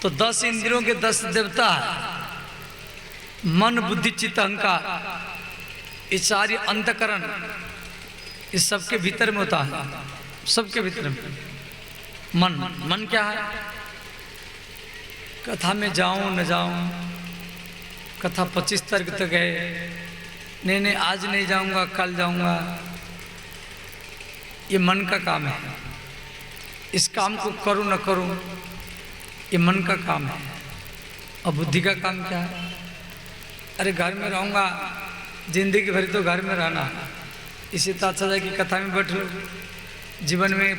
तो 10 इंद्रियों के 10 देवता है, मन बुद्धि चित्त अहंकार, ये सारी अंतकरण इस सबके भीतर में होता है, सबके भीतर में। मन, मन क्या है? कथा में जाऊं न जाऊं, कथा 25 तारीख तक है, नहीं आज नहीं जाऊंगा, कल जाऊंगा, ये मन का काम है। इस काम को करूं न करूं, ये मन का काम है। और बुद्धि का काम क्या है? अरे घर में रहूंगा, जिंदगी भर तो घर में रहना, इसे तो अच्छा है कि कथा में बैठ लो। जीवन में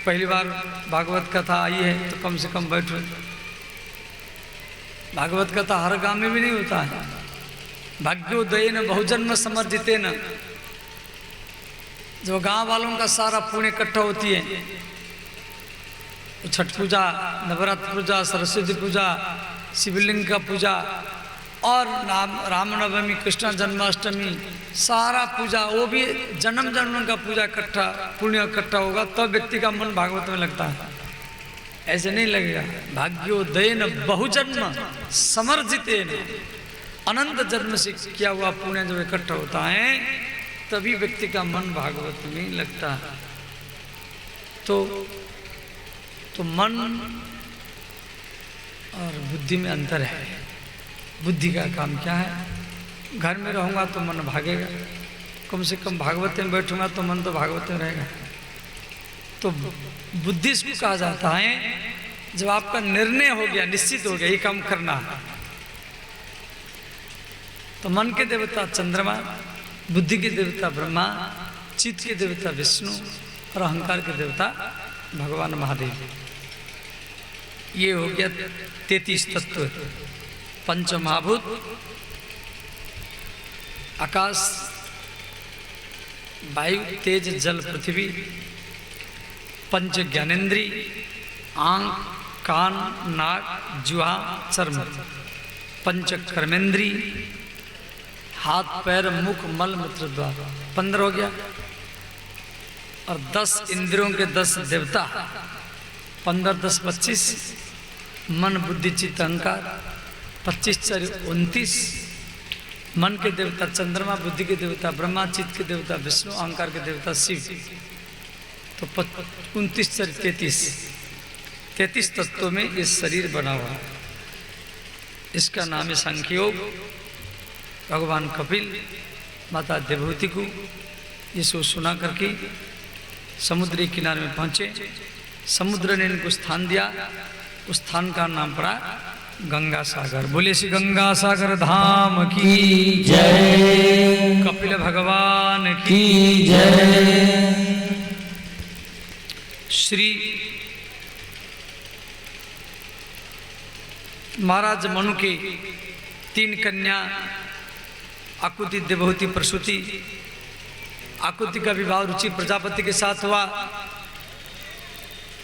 पहली बार भागवत कथा आई है तो कम से कम बैठो। भागवत कथा हर गांव में भी नहीं होता है। भाग्योदय न बहुजन्म समर्जिते न, जो गांव वालों का सारा पुण्य इकट्ठा होती है, छठ पूजा, नवरात्र पूजा, सरस्वती पूजा, शिवलिंग का पूजा और रामनवमी, कृष्ण जन्माष्टमी, सारा पूजा, वो भी जन्म जन्म का पूजा इकट्ठा, पुण्य इकट्ठा होगा तो व्यक्ति का मन भागवत में लगता है। ऐसे नहीं लगेगा। भाग्योदय न बहुजन्म समर्जिते न, अनंत जन्म से किया हुआ पुण्य जब इकट्ठा होता है तभी व्यक्ति का मन भागवत में लगता है। तो मन और बुद्धि में अंतर है। बुद्धि का काम क्या है? घर में रहूँगा तो मन भागेगा, कम से कम भागवत में बैठूंगा तो मन तो भागवत में रहेगा। तो बुद्धि इसको कहा जाता है जब आपका निर्णय हो गया, निश्चित हो गया ये काम करना है। तो मन के देवता चंद्रमा, बुद्धि के देवता ब्रह्मा, चित्त के देवता विष्णु और अहंकार के देवता भगवान महादेव। ये हो गया 33 तत्व। पंच महाभूत, आकाश, वायु, तेज, जल, पृथ्वी। पंच ज्ञानेन्द्री, आंख, कान, नाक, जिह्वा, चर्म। पंच कर्मेंद्री, हाथ, पैर, मुख, मल, मूत्र द्वार। 15 हो गया। और 10 इंद्रियों के 10 देवता, 15 10 25। मन बुद्धि चित्त अहंकार, 25 4 29। मन के देवता चंद्रमा, बुद्धि के देवता ब्रह्मा, चित्त के देवता विष्णु, अहंकार के देवता शिव। तो 29 4 33। 33 तत्वों में ये शरीर बना हुआ है। इसका नाम है सांख्योग। भगवान कपिल माता देवहूति को ये सो सुना करके समुद्री किनारे में पहुंचे। समुद्र ने इनको स्थान दिया, उस स्थान का नाम पड़ा गंगा सागर। बोले श्री गंगा सागर धाम की जय, कपिल भगवान की जय। श्री महाराज मनु के 3 कन्या आकुति, देवहूति, प्रसूति। आकुति का विवाह रुचि प्रजापति के साथ हुआ,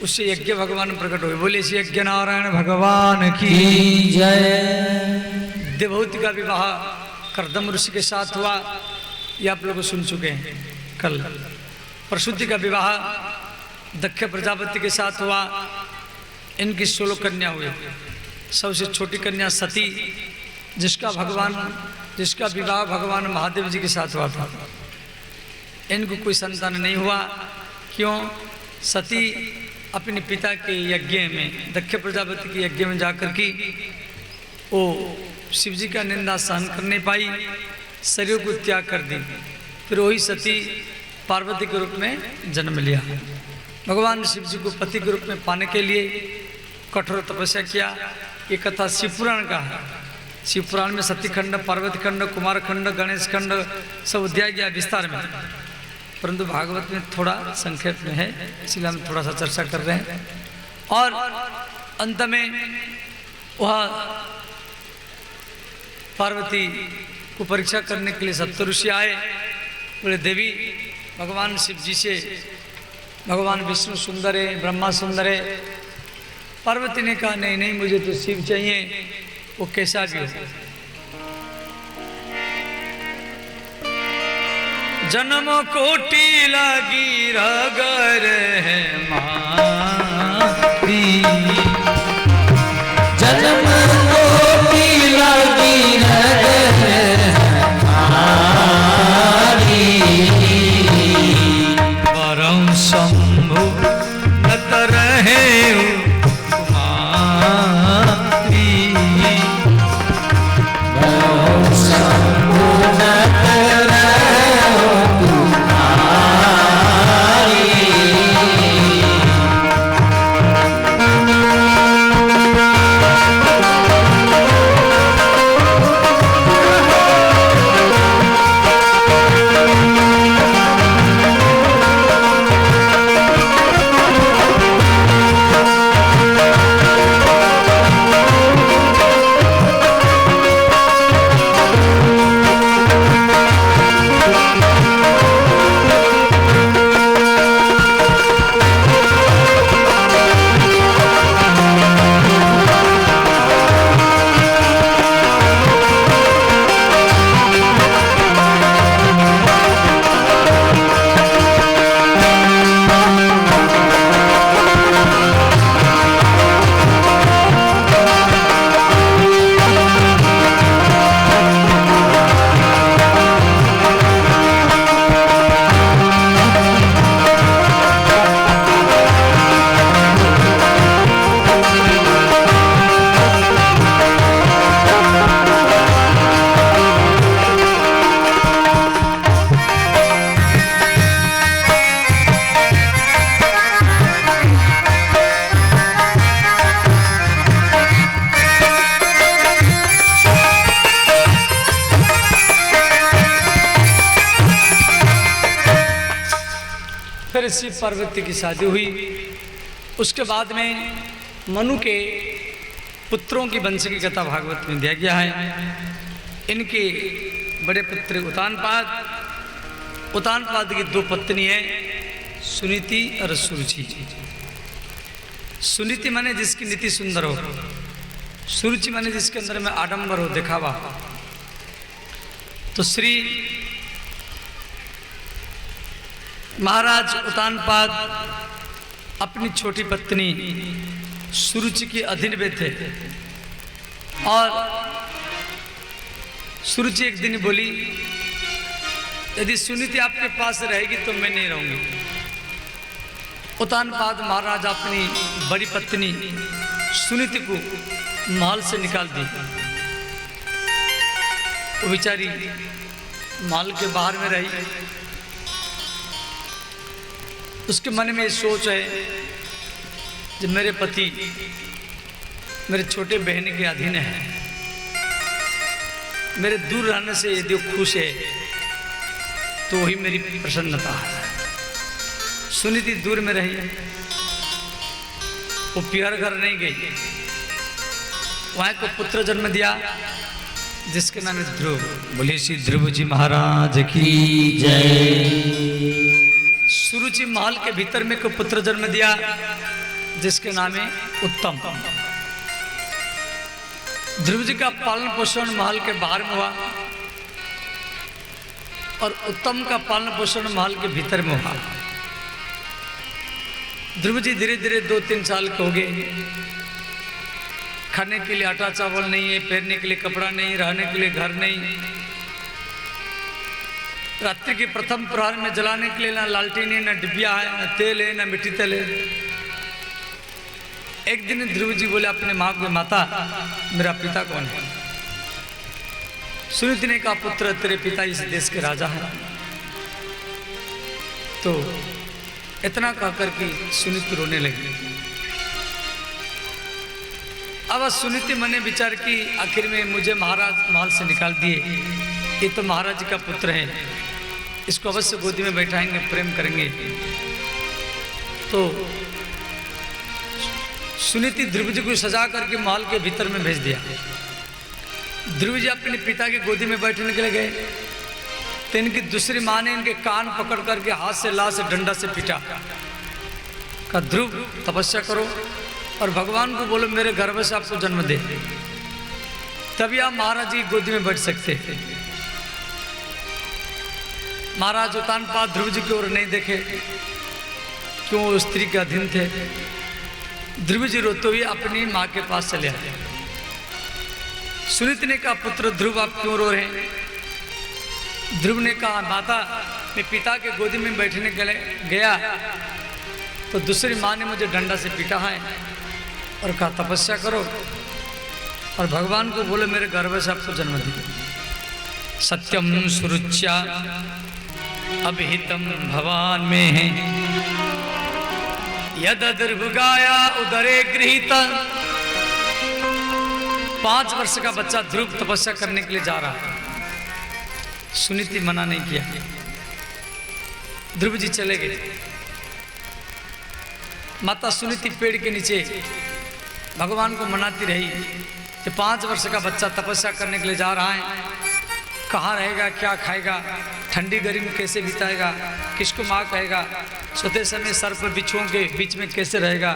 उससे यज्ञ भगवान प्रकट हुए। बोले श्री यज्ञ नारायण भगवान की जय। देवहूति का विवाह कर्दम ऋषि के साथ हुआ, ये आप लोग सुन चुके हैं कल। प्रसूति का विवाह दक्ष प्रजापति के साथ हुआ। इनकी 16 कन्या हुई। सबसे छोटी कन्या सती, जिसका विवाह भगवान महादेव जी के साथ हुआ था। इनको कोई संतान नहीं हुआ। क्यों? सती अपने पिता के यज्ञ में, दक्ष प्रजापति के यज्ञ में जाकर के वो शिव जी का निंदा सहन कर नहीं पाई, शरीर को त्याग कर दी। फिर वही सती पार्वती के रूप में जन्म लिया। भगवान शिव जी को पति के रूप में पाने के लिए कठोर तपस्या किया। ये कथा शिव पुराण का है। शिव पुराण में सती खंड, पार्वती खंड, कुमार खंड, गणेश खंड सब दिया गया विस्तार में, परंतु भागवत में थोड़ा संक्षेप में है, इसलिए हम थोड़ा सा चर्चा कर रहे हैं। और अंत में वह पार्वती को परीक्षा करने के लिए सप्त ऋषि आए। बोले देवी, भगवान शिव जी से भगवान विष्णु सुंदर है, ब्रह्मा सुंदर है। पार्वती ने कहा नहीं नहीं, मुझे तो शिव चाहिए, वो कैसा भी हो। जन्म कोटि लगी रगर है मारी, तरह से पार्वती की शादी हुई। उसके बाद में मनु के पुत्रों की वंश की कथा भागवत में दिया गया है। इनके बड़े पुत्र उतानपाद की दो पत्नी है, सुनीति और सुरुचि। सुनीति माने जिसकी नीति सुंदर हो, सुरुचि माने जिसके अंदर में आडंबर हो, दिखावा। तो श्री महाराज उतानपाद अपनी छोटी पत्नी सुरुचि के अधीन में थे। और सुरुचि एक दिन बोली, यदि सुनीति आपके पास रहेगी तो मैं नहीं रहूंगी। उतानपाद महाराज अपनी बड़ी पत्नी सुनीति को महल से निकाल दी। वो बेचारी महल के बाहर में रही। उसके मन में सोच है कि मेरे पति मेरे छोटे बहन के अधीन है, मेरे दूर रहने से यदि वो खुश है तो वही मेरी प्रसन्नता है। सुनीति दूर में रही, वो पियर घर नहीं गई। वहां को पुत्र जन्म दिया जिसके नाम है ध्रुव। बोले श्री ध्रुव जी महाराज की जय। सुरुचि महल के भीतर में को पुत्र जन्म दिया जिसके नाम है उत्तम। ध्रुव जी का पालन पोषण महल के बाहर में हुआ और उत्तम का पालन पोषण महल के भीतर में हुआ। ध्रुव जी धीरे धीरे 2-3 साल के हो गए। खाने के लिए आटा चावल नहीं है, पहनने के लिए कपड़ा नहीं, रहने के लिए घर नहीं। रात्रि के प्रथम प्रहर में जलाने के लिए ना लालटेन है, ना डिबिया है, ना तेल है, ना मिट्टी तेल है। एक दिन ध्रुव जी बोले अपने माँ को, माता मेरा पिता कौन है? सुनीति ने कहा, पुत्र तेरे पिता इस देश के राजा हैं। तो इतना कहकर के सुनीति रोने लगी। अब सुनीति मैंने विचार की आखिर में मुझे महाराज महल से निकाल दिए, ये तो महाराज का पुत्र है, इसको अवश्य गोदी में बैठाएंगे, प्रेम करेंगे। तो सुनीति ध्रुव जी को सजा करके महल के भीतर में भेज दिया। ध्रुव जी अपने पिता की गोदी में बैठने के लिए गए तो इनकी दूसरी माँ ने इनके कान पकड़ करके हाथ से ला से डंडा से पीटा। कहा ध्रुव तपस्या करो और भगवान को बोलो मेरे गर्भ से आपको जन्म दे, तभी आप महाराज की गोदी में बैठ सकते हैं। महाराज उतानपाद ध्रुव जी की ओर नहीं देखे, क्यों वो स्त्री के अधीन थे। ध्रुव जी रोते हुए अपनी माँ के पास चले आए। सुनीति ने कहा, पुत्र ध्रुव आप क्यों रो रहे हैं? ध्रुव ने कहा, माता मैं पिता के गोदी में बैठने के लिए गया तो दूसरी माँ ने मुझे डंडा से पीटा है और कहा तपस्या करो और भगवान को बोलो मेरे गर्भ से आपको जन्म दे। सत्यम सुरुच्या अभिहितम भवान में है, यद दुर्भुगाया उदरे गृहीत। 5 वर्ष का बच्चा ध्रुव तपस्या करने के लिए जा रहा है। सुनीति मना नहीं किया। ध्रुव जी चले गए। माता सुनीति पेड़ के नीचे भगवान को मनाती रही कि 5 वर्ष का बच्चा तपस्या करने के लिए जा रहा है, कहाँ रहेगा, क्या खाएगा, ठंडी गर्मी कैसे बिताएगा, किसको माँ कहेगा, सोते समय सर्प बिच्छुओं के बीच में कैसे रहेगा,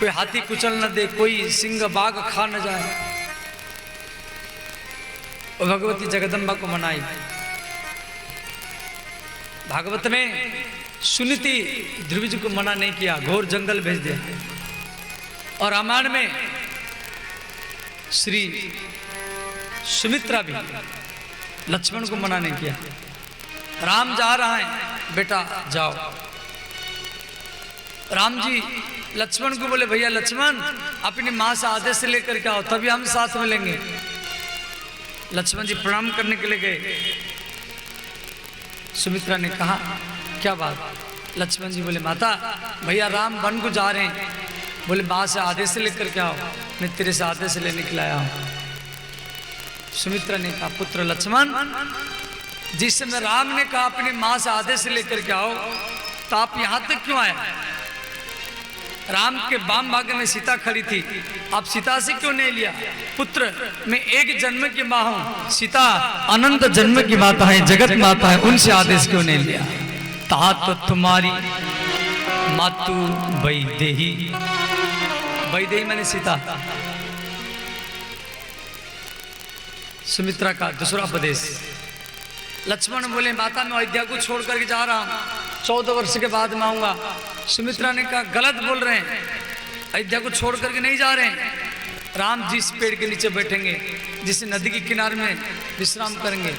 कोई हाथी कुचल न दे, कोई सिंह बाघ खा न जाए। और भगवती जगदम्बा को मनाई। भागवत में सुनीति ध्रुव जी को मना नहीं किया, घोर जंगल भेज दिया। और रामायण में श्री सुमित्रा भी लक्ष्मण को मना नहीं किया। राम जा रहा है, बेटा जाओ। राम जी लक्ष्मण को बोले, भैया लक्ष्मण अपनी माँ से आदेश से लेकर के आओ, तभी हम साथ में लेंगे। लक्ष्मण जी प्रणाम करने के लिए गए। सुमित्रा ने कहा, क्या बात? लक्ष्मण जी बोले, माता भैया राम वन को जा रहे हैं, बोले माँ से आदेश से लेकर के आओ, मैं तेरे से आदेश से लेने के लिए आया हूँ। सुमित्रा ने कहा, पुत्र लक्ष्मण जिस समय राम ने कहा अपनी माँ से आदेश से लेकर के आओ, तो आप यहां तक क्यों आए? राम के वाम भाग में सीता खड़ी थी, आप सीता से क्यों नहीं लिया? पुत्र मैं एक जन्म की मां हूं, सीता अनंत जन्म की माता है, जगत माता है, उनसे आदेश क्यों नहीं लिया? ता तो तुम्हारी मातु वैदेही, वैदेही मैंने सीता। सुमित्रा का दूसरा उपदेश। लक्ष्मण बोले माता मैं अयोध्या को छोड़ करके जा रहा हूं, 14 वर्ष के बाद मैं आऊंगा। सुमित्रा ने कहा गलत बोल रहे हैं, अयोध्या को छोड़ करके नहीं जा रहे हैं। राम जी इस पेड़ के नीचे बैठेंगे, जिस नदी के किनारे में विश्राम करेंगे।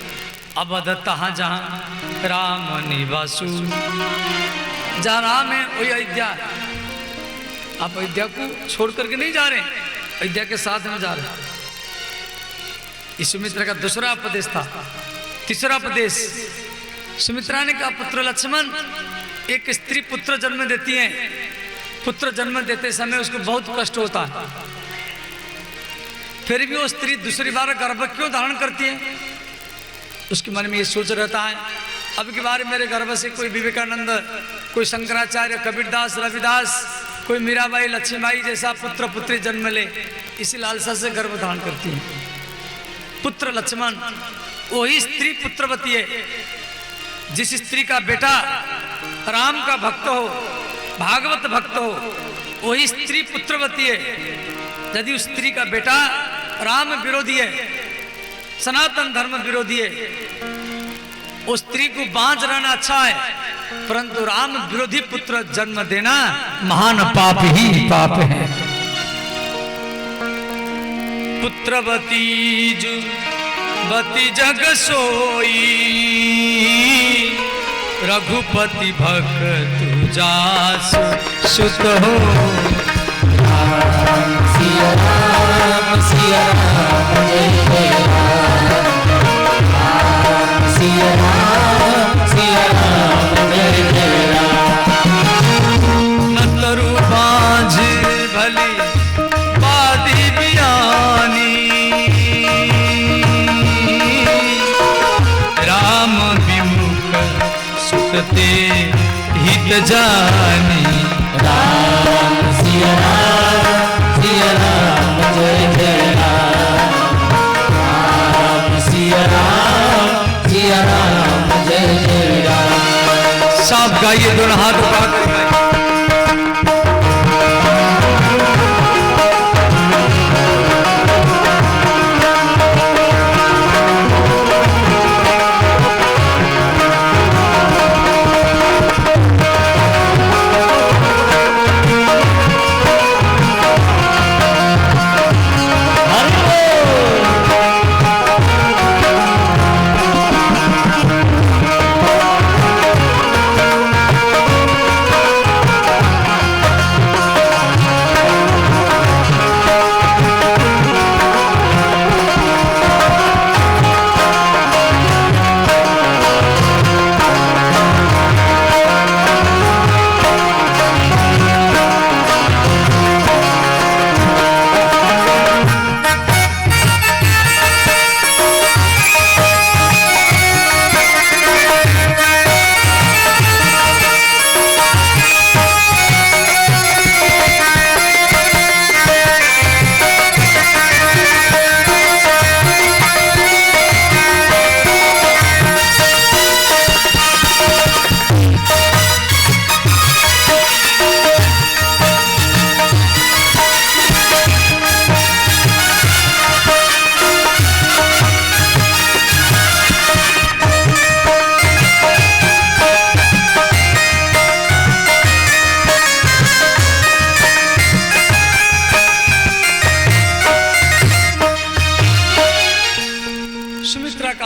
अवध तहाँ जहाँ राम निवासु, जहाँ राम है वही अयोध्या। आप अयोध्या को छोड़ करके नहीं जा रहे, अयोध्या के साथ में जा रहे। इस सुमित्रा का दूसरा उपदेश था। तीसरा उपदेश, सुमित्रा ने कहा पुत्र लक्ष्मण, एक स्त्री पुत्र जन्म देती है, पुत्र जन्म देते समय उसको बहुत कष्ट होता है, फिर भी वो स्त्री दूसरी बार गर्भ क्यों धारण करती है? उसके मन में ये सोच रहता है अब की बार मेरे गर्भ से कोई विवेकानंद, कोई शंकराचार्य, कबीरदास, रविदास, कोई मीराबाई, लक्ष्मीबाई जैसा पुत्र पुत्री जन्म ले, इसी लालसा से गर्भ धारण करती है। पुत्र लक्ष्मण, वही स्त्री पुत्रवती है जिस स्त्री का बेटा राम का भक्त हो, भागवत भक्त हो, वही स्त्री पुत्रवती है। यदि उस स्त्री का बेटा राम विरोधी है, सनातन धर्म विरोधी है, उस स्त्री को बांझ रहना अच्छा है, परंतु राम विरोधी पुत्र जन्म देना महान पाप ही पाप है। पुत्रवती बती जग सोई, रघुपति भक्त जास सुत हो। सिया राम सिया राम जय जय राम, सिया राम जय जय राम। नतरु बाझ भली बादी बियानी, राम विमुख सुखते हित जानी। राम सिया राम जय जय राम, राम सिया राम जय जय राम। साफ गाइए, दोनों हाथ उठा कर गाइए।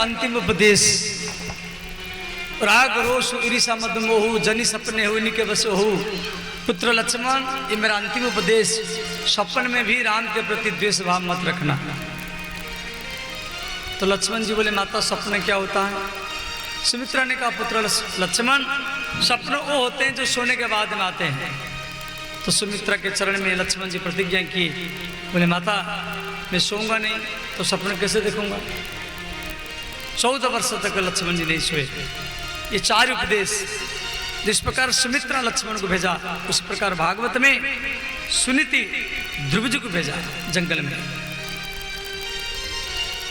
अंतिम उपदेश। राग रोष ईर्षा मद मोह जनी सपने हो इनके बस हो। पुत्र लक्ष्मण, ये मेरा अंतिम उपदेश, सपन में भी राम के प्रति द्वेष भाव मत रखना। तो लक्ष्मण जी बोले माता सपने क्या होता है? सुमित्रा ने कहा पुत्र लक्ष्मण, सपने वो होते हैं जो सोने के बाद में आते हैं। तो सुमित्रा के चरण में लक्ष्मण जी प्रतिज्ञा की, बोले माता मैं सोऊंगा नहीं तो सपने कैसे देखूंगा। 14 वर्ष तक लक्ष्मण जी नहीं सोए। ये 4 उपदेश जिस प्रकार सुमित्रा लक्ष्मण को भेजा, उस प्रकार भागवत में सुनीति ध्रुव जी को भेजा जंगल में।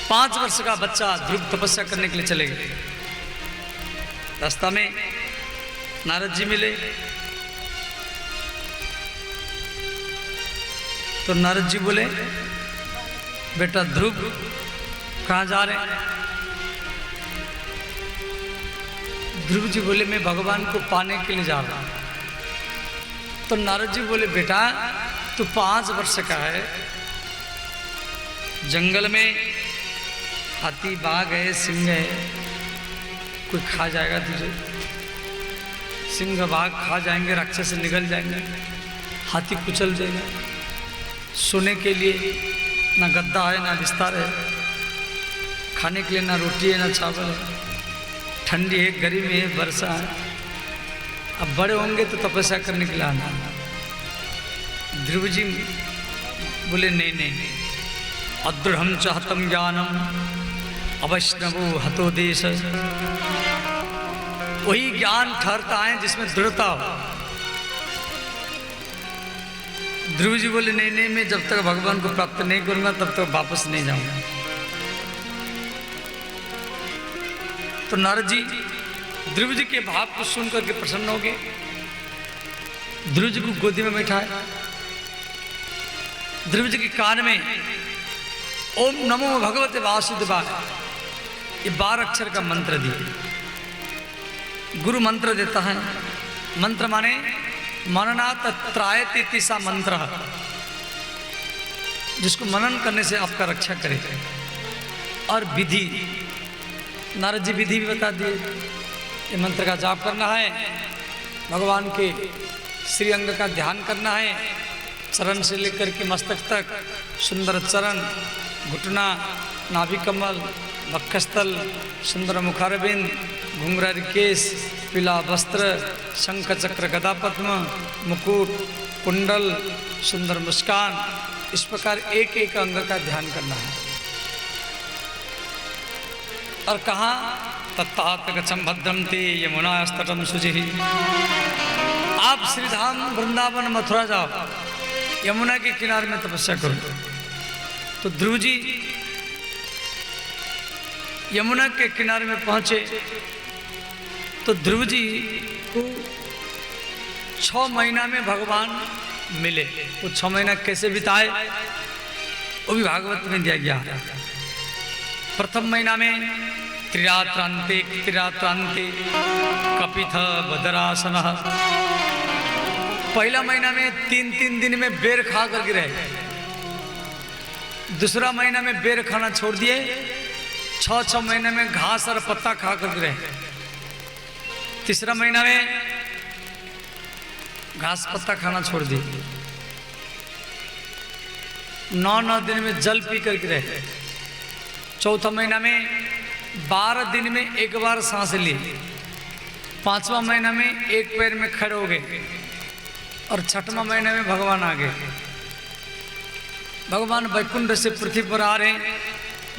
5 वर्ष का बच्चा ध्रुव तपस्या करने के लिए चले गए। रास्ता में नारद जी मिले, तो नारद जी बोले, बेटा ध्रुव कहाँ जा रहे हैं? ध्रुव जी बोले, मैं भगवान को पाने के लिए जा रहा हूं। तो नारद जी बोले, बेटा तू 5 वर्ष का है, जंगल में हाथी बाघ है, सिंह है, कोई खा जाएगा तुझे। सिंह बाघ खा जाएंगे, राक्षस निगल जाएंगे, हाथी कुचल जाएगा। सोने के लिए ना गद्दा है ना बिस्तर है, खाने के लिए ना रोटी है ना चावल है, ठंडी है गर्मी है वर्षा है। अब बड़े होंगे तो तपस्या करने के लिए आना। ध्रुव जी बोले, नहीं नहीं, अदृढ़ चाहतम ज्ञानम अवैष्णवो हतो देश। वही ज्ञान ठहरता है जिसमें दृढ़ता हो। ध्रुव जी बोले, नहीं नहीं, मैं जब तक भगवान को प्राप्त नहीं करूंगा तब तक वापस नहीं जाऊंगा। तो नारद जी ध्रुव जी के भाव को सुन करके प्रसन्न हो गए। ध्रुव जी को गोदी में बैठाया, ध्रुव जी के कान में ओम नमो भगवते वासुदेवाय, ये 12 अक्षर का मंत्र दिए। गुरु मंत्र देता है। मंत्र माने मननात् त्रायते तीसा मंत्र, जिसको मनन करने से आपका रक्षा करे। और विधि, नारद जी विधि भी बता दिए। ये मंत्र का जाप करना है, भगवान के श्री अंग का ध्यान करना है, चरण से लेकर के मस्तक तक, सुंदर चरण, घुटना, नाभि कमल, वक्षस्थल, सुंदर मुखारबिंद, घुंघरारी केश, पीला वस्त्र, शंख चक्र गदा पद्म, मुकुट, कुंडल, सुंदर मुस्कान, इस प्रकार एक एक अंग का ध्यान करना है। और कहाँ? तत्तात गच्छं भद्रं ते यमुनास्तटं शुचिः। आप श्रीधाम वृंदावन मथुरा जाओ, यमुना के किनारे में तपस्या करो। तो ध्रुव जी यमुना के किनारे में पहुंचे तो ध्रुव जी को 6 महीना में भगवान मिले। वो 6 महीना कैसे बिताए वो भी भागवत में दिया गया। प्रथम महीना में त्रिरात्रांते कपिथ बदरासन। पहला महीना में 3 दिन में बेर खा करके रहे। दूसरा महीना में बेर खाना छोड़ दिए। 6 महीने में घास और पत्ता खा करके रहे। तीसरा महीना में घास पत्ता खाना छोड़ दिए। 9 दिन में जल पी करके रहे। चौथा महीना में 12 दिन में एक बार सांस ली। 5वां महीना में एक पैर में खड़े हो गए। और 6वां महीने में भगवान आ गए। भगवान वैकुंठ से पृथ्वी पर आ रहे हैं।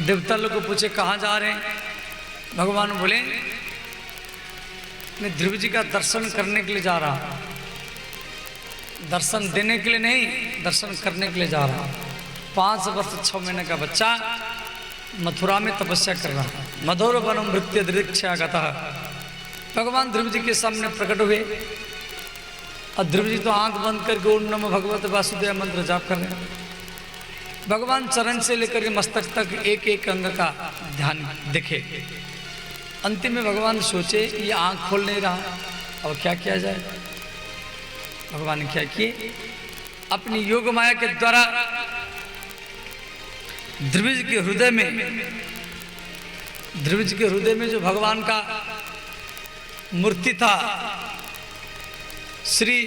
देवता लोग को पूछे कहाँ जा रहे हैं? भगवान बोले मैं ध्रुव जी का दर्शन करने के लिए जा रहा हूँ। दर्शन देने के लिए नहीं, दर्शन करने के लिए जा रहा हूँ। 5 वर्ष 6 महीने का बच्चा मथुरा में तपस्या कर रहा है। मधुर वनम भृत्य दृक्षागतः। भगवान ध्रुव जी के सामने प्रकट हुए। और ध्रुव जी तो आंख बंद करके ओम नमो भगवते वासुदेव मंत्र जाप कर रहे हैं। भगवान चरण से लेकर के मस्तक तक एक एक अंग का ध्यान देखे। अंतिम में भगवान सोचे ये आंख खोल नहीं रहा, अब क्या किया जाए? भगवान ने क्या किए? अपनी योग माया के द्वारा ध्रुव जी के हृदय में जो भगवान का मूर्ति था, श्री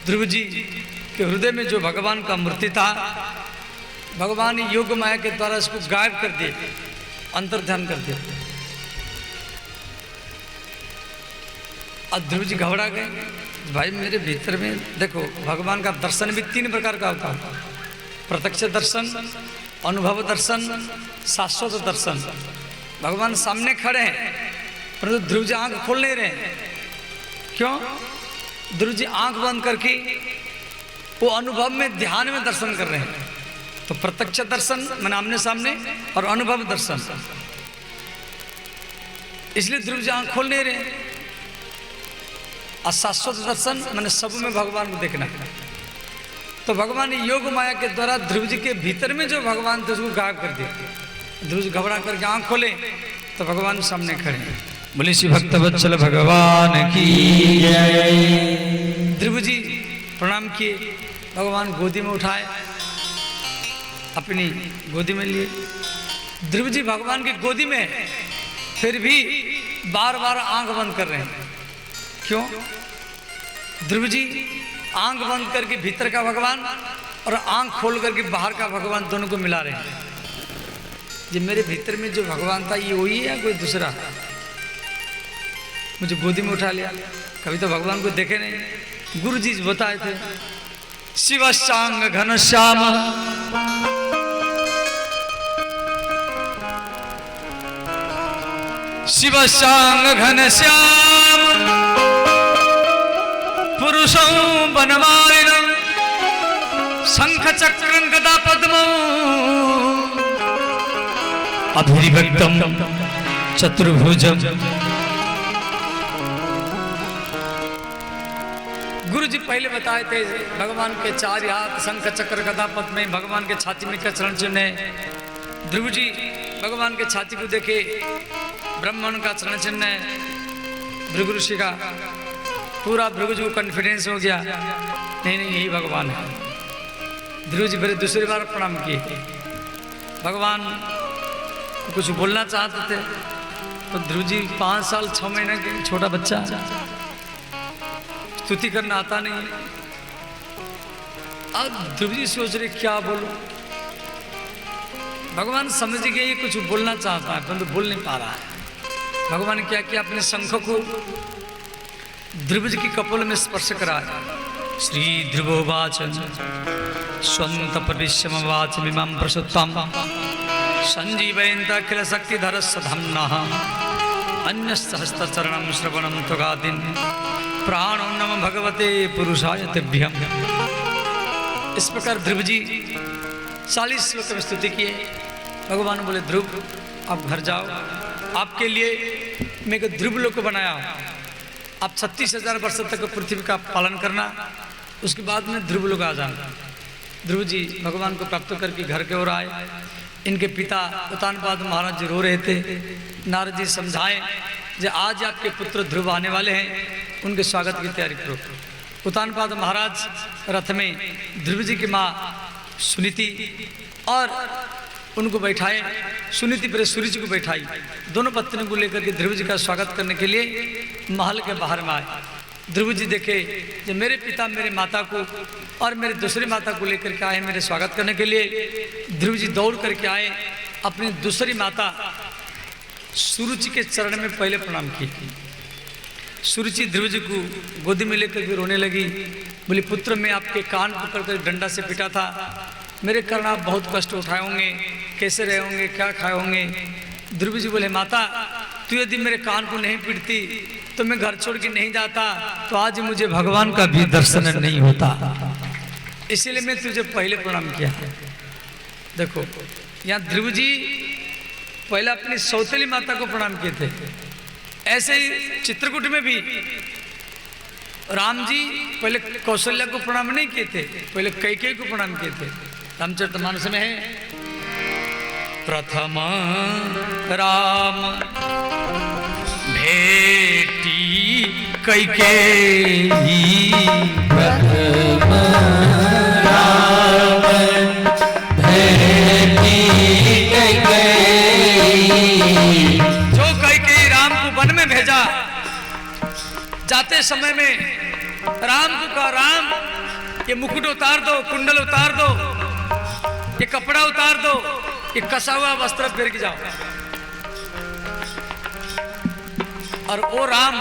ध्रुव जी के हृदय में जो भगवान का मूर्ति था, भगवान योग माया के द्वारा इसको गायब कर दिए, अंतर ध्यान कर दिया। और ध्रुव जी घबरा गए। भाई मेरे भीतर में देखो, भगवान का दर्शन भी 3 प्रकार का होता है। प्रत्यक्ष दर्शन, अनुभव दर्शन, शाश्वत दर्शन। भगवान सामने खड़े हैं, परंतु ध्रुव जी आंख खोल नहीं रहे। क्यों? ध्रुव जी आंख बंद करके वो अनुभव में, ध्यान में दर्शन कर रहे हैं। तो प्रत्यक्ष दर्शन मैंने आमने सामने, और अनुभव दर्शन, इसलिए ध्रुव जी आंख खोल नहीं रहे। और शाश्वत दर्शन मैंने सब में भगवान को देखना। तो भगवान ने योग माया के द्वारा ध्रुव जी के भीतर में जो भगवान थे उसको गायब कर दिया। ध्रुव जी घबरा करके आंख खोले तो भगवान सामने खड़े। बोले श्री भक्त वत्सल भगवान की जय। ध्रुव जी प्रणाम किए, भगवान गोदी में उठाए, अपनी गोदी में लिए। ध्रुव जी भगवान की गोदी में, फिर भी बार बार आंख बंद कर रहे हैं। क्यों? ध्रुव जी आंख बंद करके भीतर का भगवान और आंख खोल करके बाहर का भगवान दोनों को मिला रहे हैं। ये मेरे भीतर में जो भगवान था ये वही है या कोई दूसरा? मुझे गोदी में उठा लिया, कभी तो भगवान को देखे नहीं। गुरु जी बताए थे, शिवशांग घनश्याम शिवशांग घनश्याम पुरुषं वनमालिनं शंख चक्रं गदा पद्मं अभिविक्तं चतुर्भुजं। गुरु जी पहले बताए थे भगवान के 4 हाथ, शंख चक्र गदा पद्म में, भगवान के छाती में चरण चिन्ह। ध्रुव जी भगवान के छाती को देखे, ब्रह्मण का चरण चिन्ह है, भृगु ऋषि का। पूरा भृगु जी को कॉन्फिडेंस हो गया, नहीं नहीं यही भगवान है। ध्रुव जी फिर दूसरी बार प्रणाम किए। भगवान को कुछ बोलना चाहते थे तो ध्रुव जी 5 साल 6 महीने के छोटा बच्चा, स्तुति करना आता नहीं। अब ध्रुव जी सोच रहे क्या बोलो। भगवान समझ गए ये कुछ बोलना चाहता है परंतु बोल नहीं पा रहा है। भगवान क्या किया, अपने शंख को ध्रुव जी की कपोल में स्पर्श कराया। श्री ध्रुवोवाच स्वंत परिश्रमवाच मिमां प्रसुत्तां संजीवयन्त अखिल शक्तिधर सधम्नः अन्यस्सहस्रचरणं श्रवणं त्वगादिन् प्राणो नमः भगवते पुरुषाय तुभ्यं। इस प्रकार ध्रुव जी 40 श्लोक में स्तुति किए। भगवान बोले ध्रुव आप घर जाओ, आपके लिए मैं एक ध्रुव लोक बनाया। आप 36,000 वर्ष तक पृथ्वी का पालन करना, उसके बाद में ध्रुव लोक आ जाना। ध्रुव जी भगवान को प्राप्त करके घर के ओर आए। इनके पिता उत्तानपाद महाराज जी रो रहे थे। नारद जी समझाए जो आज आपके पुत्र ध्रुव आने वाले हैं, उनके स्वागत की तैयारी करो। उत्तानपाद महाराज रथ में ध्रुव जी की माँ सुनीति और उनको बैठाए। सुनीति पर सूर्य जी को बैठाई। दोनों पत्नियों को लेकर के ध्रुव जी का स्वागत करने के लिए महल के बाहर में आए। ध्रुव जी देखे जो मेरे पिता मेरे माता को और मेरे दूसरी माता को लेकर के आए मेरे स्वागत करने के लिए। ध्रुव जी दौड़ करके आए, अपनी दूसरी माता सुरुचि के चरण में पहले प्रणाम किए। सुरुचि ध्रुव जी को गोदी में लेकर के रोने लगी। बोली पुत्र मैं आपके कान पकड़ कर डंडा से पिटा था, मेरे कारण आप बहुत कष्ट उठाए होंगे, कैसे रहे होंगे, क्या खाए होंगे। ध्रुव जी बोले माता तू यदि मेरे कान को नहीं पीटती तो मैं घर छोड़ के नहीं जाता, तो आज मुझे भगवान का भी दर्शन नहीं होता, इसीलिए मैं तुझे पहले प्रणाम किया। देखो यहाँ ध्रुव जी पहले अपनी सौतेली माता को प्रणाम किए थे। ऐसे ही चित्रकूट में भी राम जी पहले कौशल्या को प्रणाम नहीं किए थे, पहले कैकेयी को प्रणाम किए थे। रामचरितमानस में है प्रथम राम भेटी कैकेयी, प्रथम राम भेटी कैकेयी। जो कैकेयी राम को वन में भेजा, जाते समय में राम को कहा राम ये मुकुट उतार दो, कुंडल उतार दो, ये कपड़ा उतार दो, ये कसा हुआ वस्त्र फेर के जाओ। और वो राम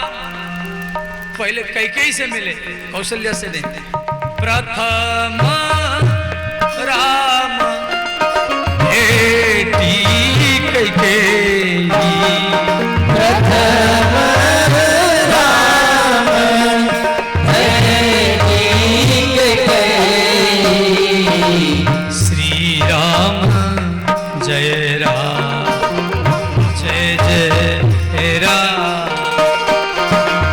पहले कैकेयी से मिले, कौशल्या से नहीं। प्रथम राम भेटी कैकेयी, प्रथम जय राम जय जय राम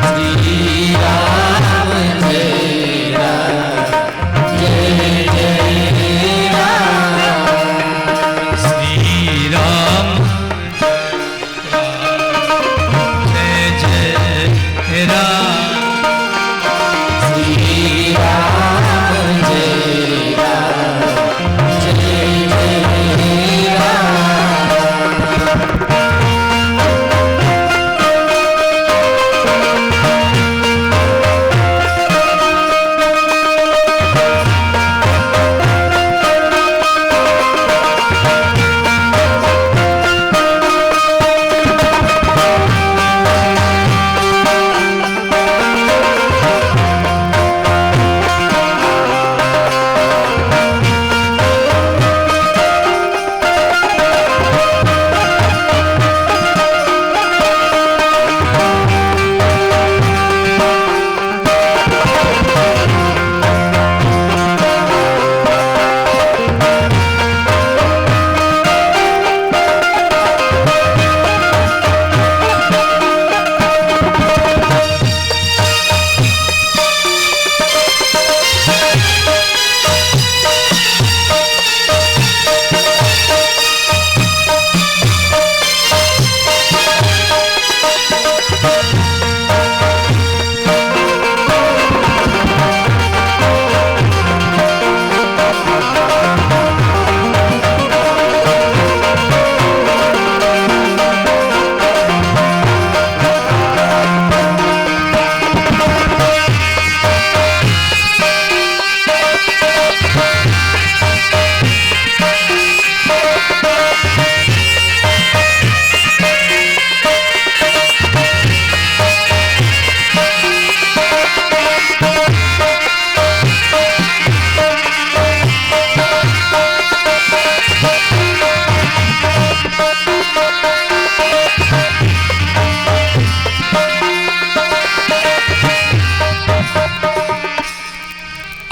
श्री राम जय राम जय जय राम श्री राम जय जय राम श्री राम जय राम जय जय राम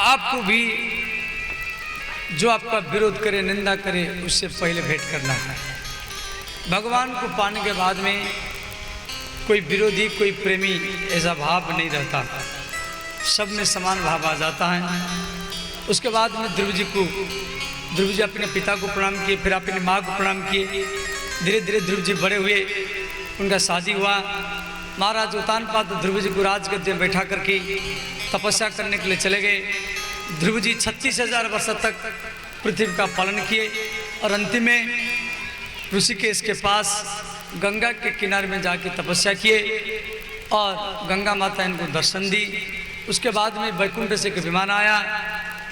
आपको भी जो आपका विरोध करे, निंदा करे, उससे पहले भेंट करना है। भगवान को पाने के बाद में कोई विरोधी, कोई प्रेमी ऐसा भाव नहीं रहता, सब में समान भाव आ जाता है। उसके बाद में ध्रुव जी अपने पिता को प्रणाम किए, फिर अपनी माँ को प्रणाम किए। धीरे धीरे ध्रुव जी बड़े हुए, उनका शादी हुआ। महाराज उत्तानपाद ध्रुव जी को राजगद्य में बैठा करके तपस्या करने के लिए चले गए। ध्रुव जी 36,000 वर्ष तक पृथ्वी का पालन किए और अंतिम में ऋषिकेश के पास गंगा के किनारे में जाके तपस्या किए और गंगा माता इनको दर्शन दी। उसके बाद में वैकुंठ से एक विमान आया,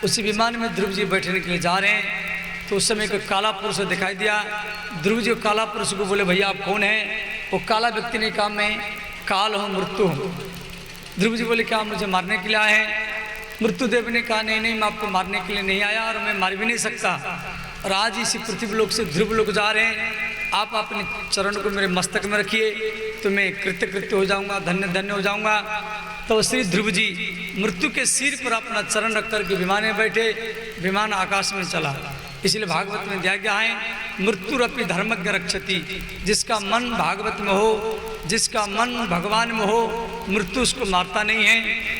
उसी विमान में ध्रुव जी बैठने के लिए जा रहे हैं तो उस समय एक काला पुरुष दिखाई दिया। ध्रुव जी काला पुरुष को बोले, भैया आप कौन है? वो काला व्यक्ति ने कहा, मैं काल हूँ, मृत्यु हूँ। ध्रुव जी बोले, क्या आप मुझे मारने के लिए आए हैं? मृत्युदेव ने कहा, नहीं मैं आपको मारने के लिए नहीं आया और मैं मार भी नहीं सकता। और आज इसी पृथ्वी लोक से ध्रुव लोक जा रहे हैं, आप अपने चरण को मेरे मस्तक में रखिए तो मैं कृत्य हो जाऊंगा, धन्य धन्य हो जाऊंगा। तो श्री ध्रुव जी मृत्यु के सिर पर अपना चरण रख करके विमान में बैठे, विमान आकाश में चला। इसलिए भागवत में दिया गया है, मृत्युरपि धर्मज्ञ रक्षति। जिसका मन भागवत में हो, जिसका मन भगवान में हो, मृत्यु उसको मारता नहीं है,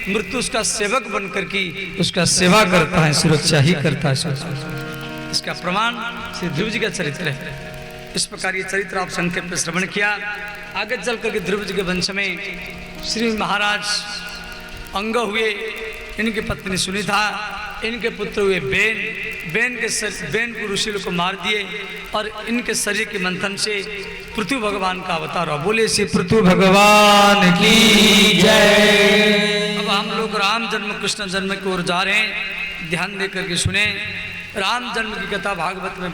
मृत्यु उसका सेवक बन करके उसका सेवा करता है, सुरक्षा ही करता है। इसका प्रमाण श्री ध्रुव जी का चरित्र है। इस प्रकार ये चरित्र आप संक्षेप में श्रवण किया। आगे चल करके ध्रुव जी के वंश में श्री महाराज अंग हुए, इनकी पत्नी सुनीता, इनके पुत्र हुए बेन को ऋषि लोग को मार दिए और इनके शरीर के मंथन से पृथ्वी भगवान का अवतार हुआ। बोले श्री पृथ्वी भगवान की जय। अब हम लोग राम जन्म कृष्ण जन्म की ओर जा रहे हैं, ध्यान दे करके सुने। राम जन्म की कथा भागवत में